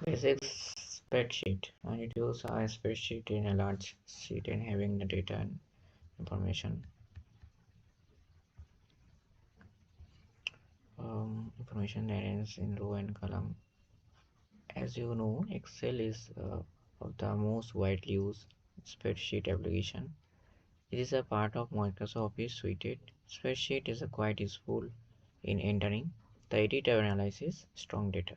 Basic spreadsheet. I need to use a spreadsheet in a large sheet and having the data and information. Information arranged in row and column. As you know, Excel is of the most widely used spreadsheet application. It is a part of Microsoft Office suite. Spreadsheet is quite useful in entering the edit or analysis strong data.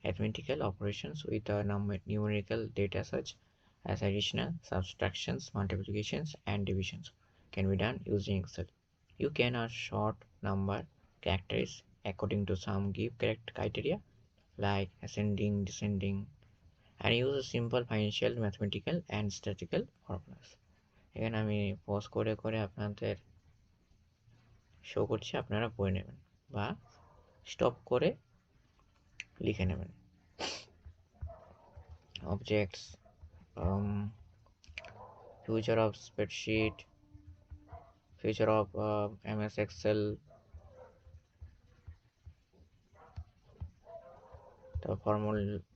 Arithmetical operations with numerical data such as addition, subtractions, multiplications, and divisions can be done using Excel. You can add short number characters according to some give correct criteria like ascending, descending, and use simple financial, mathematical, and statistical formulas. এখানে আমি pause করে করে আপনাদের show করছি, আপনারা পড়ে নেবেন বা স্টপ করে লিখে নেবেন। Objects, future of spreadsheet, future of MS Excel, the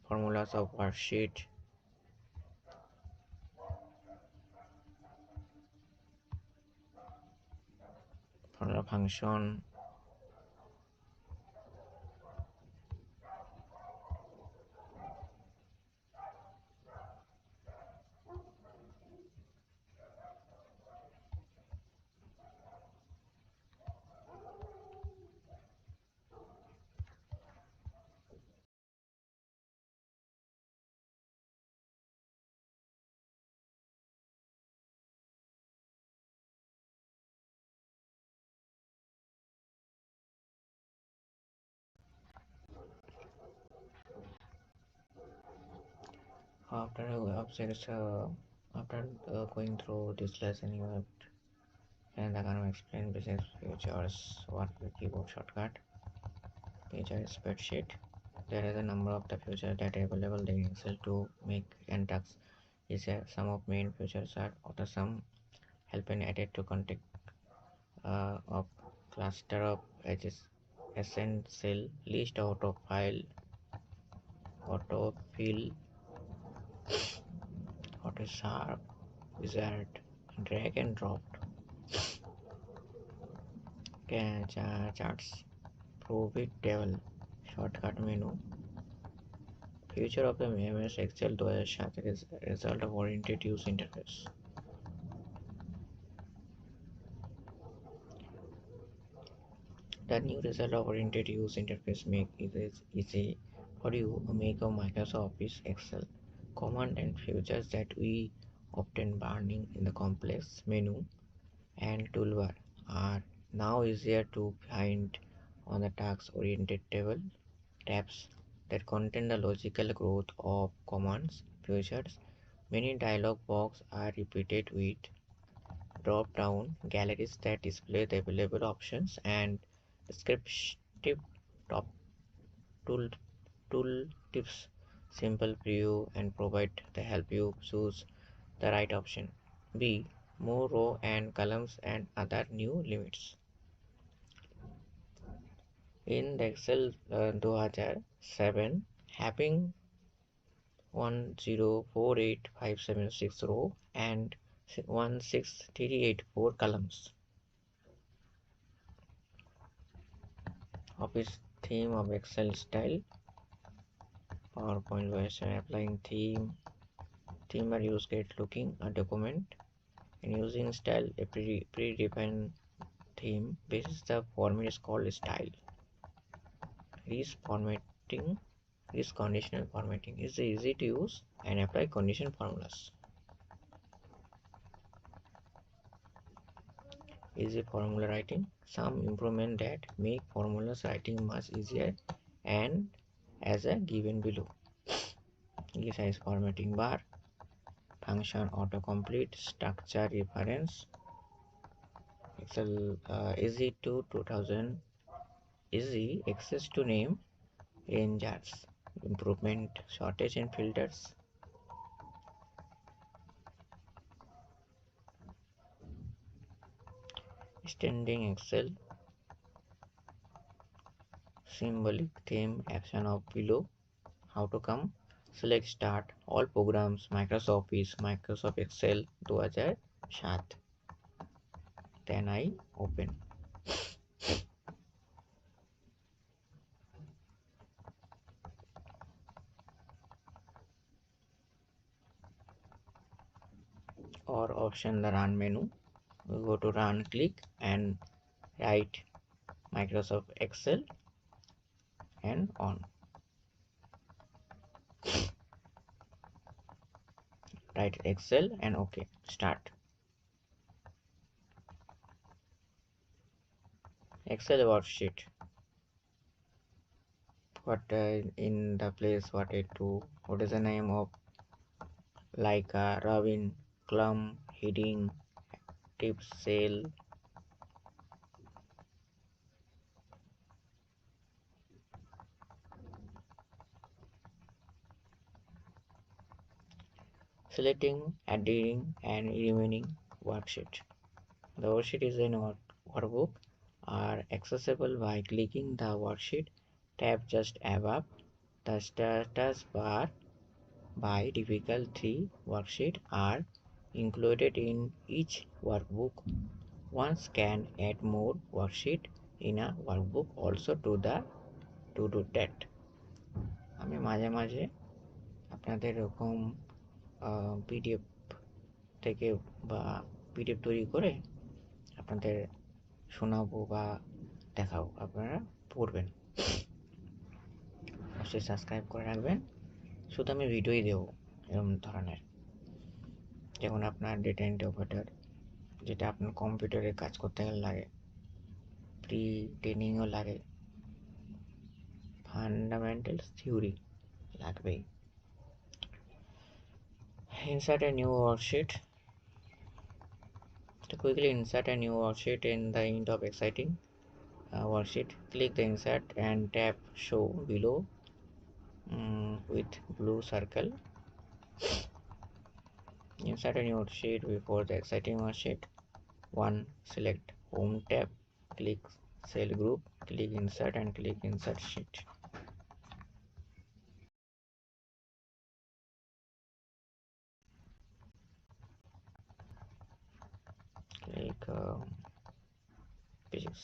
formulas of worksheet, formula function, after objects, after going through this lesson, you have and I'm going to explain basic features. What the keyboard shortcut, feature spreadsheet. There is a number of the features that are available in Excel to make and tasks easier. Some of main features are auto sum, help in edit to contact of cluster of edges, ascend cell, list auto file, auto fill, auto sharp, wizard, drag and drop, charts, pivot table, shortcut menu. Future of the MS Excel 2007 is a result of oriented use interface. The new result of oriented use interface make it easy for you to make a Microsoft Office Excel. Command and features that we often burning in the complex menu and toolbar are now easier to find on the task-oriented table tabs that contain the logical growth of commands. Features. Many dialog boxes are repeated with drop-down galleries that display the available options and descriptive top tool tips. Simple preview and provide the help you choose the right option. B. More row and columns and other new limits. In the Excel 2007, having 1048576 row and 16384 columns. Office theme of Excel style. PowerPoint version applying theme. Theme are used great looking a document and using style a predefined theme basis the format is called style. This conditional formatting is easy to use and apply condition formulas. Easy formula writing. Some improvement that make formulas writing much easier and as a given below. Size formatting bar, function autocomplete, structure reference. Excel easy to 2000 easy access to name rangers, improvement shortage and filters. Extending Excel, symbolic theme action of below. How to come Select Start, All Programs, Microsoft Office, Microsoft Excel 2007. Then I open. Or option the Run menu. We go to Run, click and write Microsoft Excel and on. Write Excel and OK. Start. Excel worksheet. What in the place what it do? What is the name of like Robin, Clum, heading, tips, sale. Selecting, adding and remaining worksheet. The worksheet is in our workbook are accessible by clicking the worksheet tab just above the status bar. By default, 3 worksheets are included in each workbook. One can add more worksheet in a workbook also to do that. আমি মাঝে মাঝে আপনাদের এরকম PDF থেকে বা PDF তৈরি করে আপনাদের শোনাবো বা দেখাবো, আপনারা পড়বেন। অবশ্যই সাবস্ক্রাইব করে রাখবেন। শুধু আমি ভিডিওই দেবো এরকম ধরনের, যেমন আপনার ডেটা এন্ট্রি অপারেটর, যেটা আপনার কম্পিউটারে কাজ করতে গেলে লাগে, প্রি ট্রেনিংও লাগে, ফান্ডামেন্টালস থিওরি লাগবেই। Insert a new worksheet. To quickly insert a new worksheet in the end of exciting worksheet, click the insert and tap show below with blue circle. Insert a new worksheet before the exciting worksheet. 1. Select home tab, click cell group, click insert and click insert sheet. Click pages.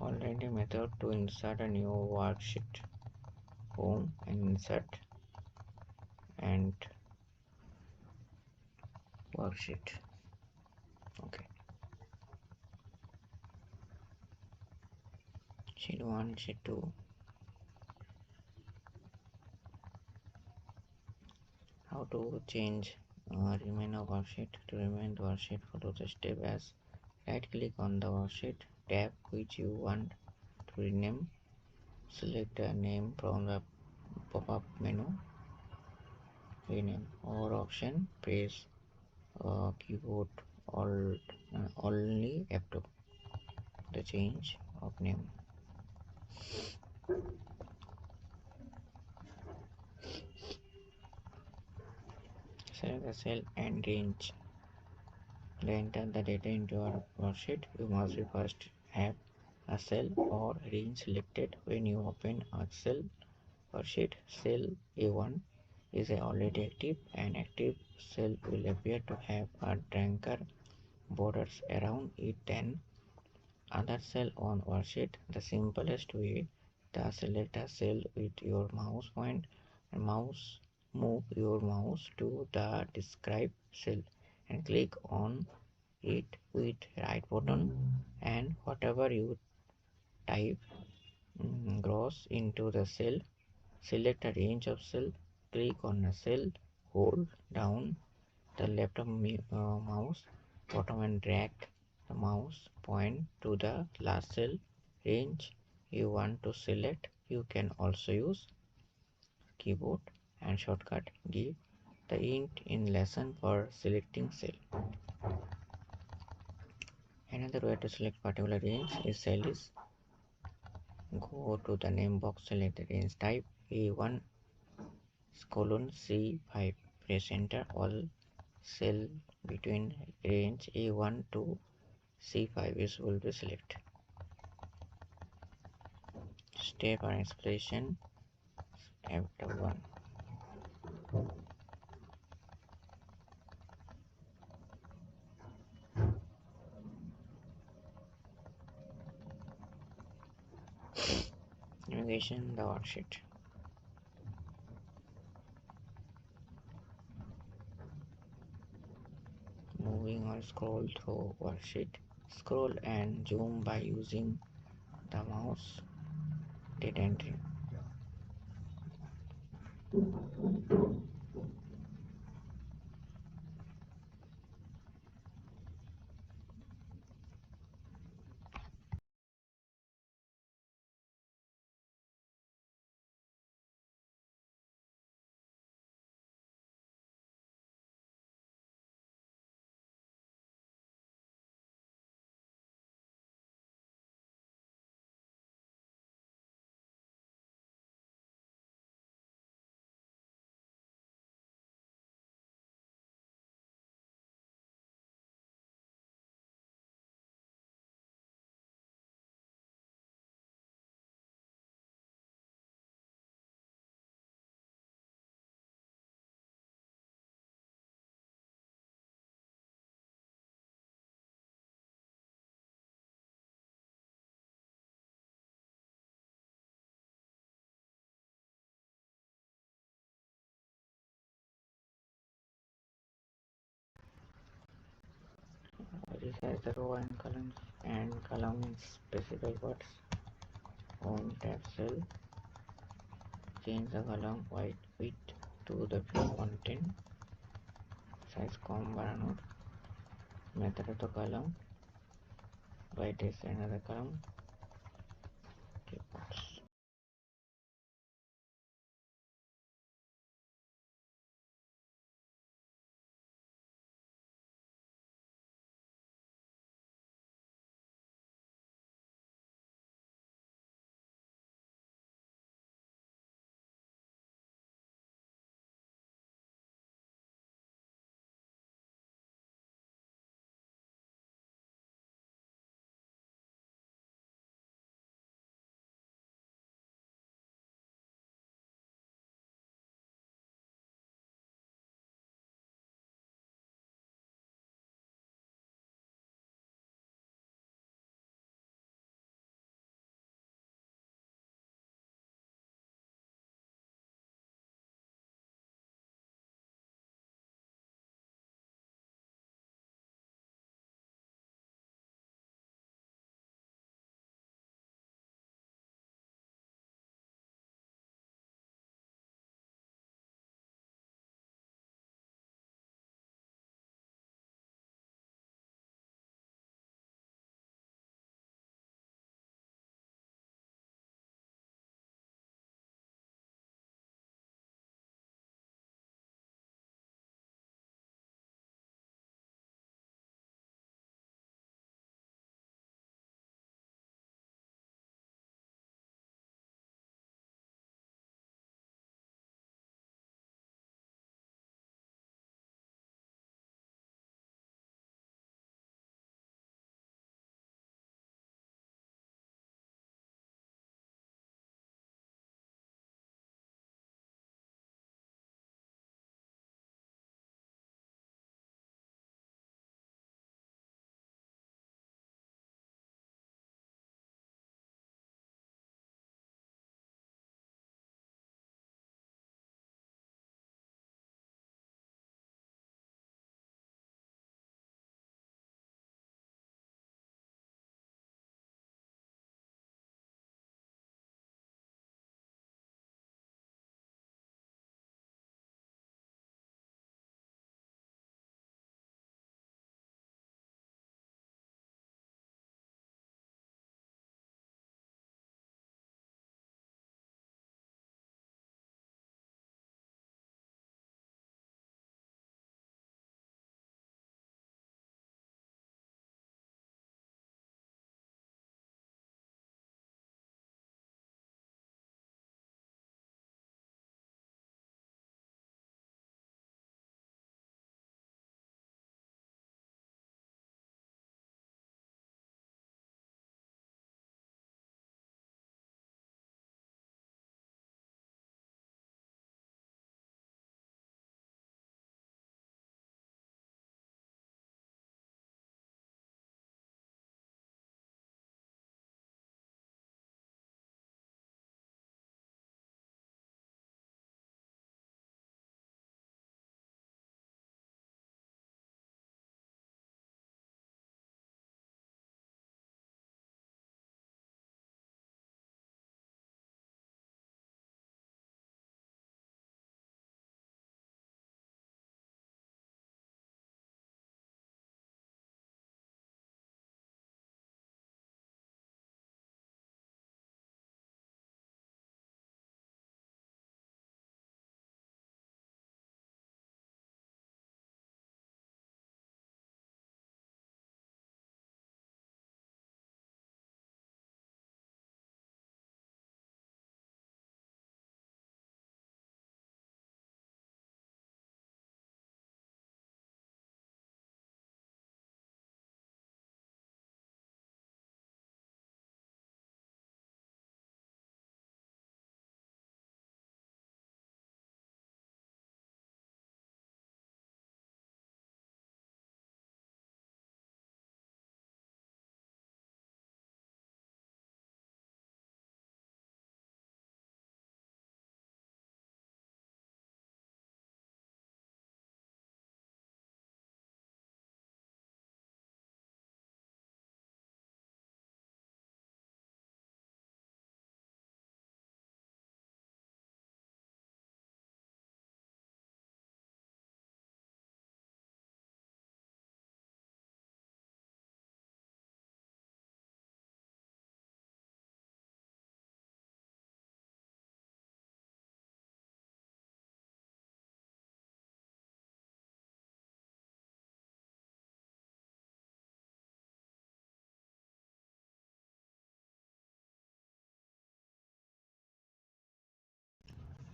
Already method to insert a new worksheet. Home and insert and worksheet. Okay. Sheet 1, sheet 2. How to change remain a worksheet. To remain the worksheet, follow the step as right click on the worksheet tab which you want to rename. Select a name from the pop-up menu. Rename or option, press keyboard alt only F2. The change of name. Select the cell and range. Then enter the data into your worksheet. You must be first have a cell or range selected when you open a cell worksheet. Cell A1 is already active. An active cell will appear to have a darker borders around it than other cell on worksheet. The simplest way, select a cell with your mouse point and move your mouse to the described cell and click on it with right button, and whatever you type goes into the cell. Select a range of cell, click on a cell, hold down the left mouse button and drag the mouse point to the last cell range you want to select. You can also use keyboard and shortcut. Give the hint in lesson for selecting cell. Another way to select particular range is cell is go to the name box, select the range type A1:C5, press enter. All cell between range A1 to C5 is will be select. Step and explanation after 1. Navigation the worksheet. Moving or scroll through worksheet. Scroll and zoom by using the mouse. Data entry. Resize the row and column in specific words. On tab cell, change the column width to the view content. Size बाढ़ानो. Method of the column. White is another column. Keyboards.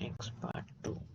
Next part 2.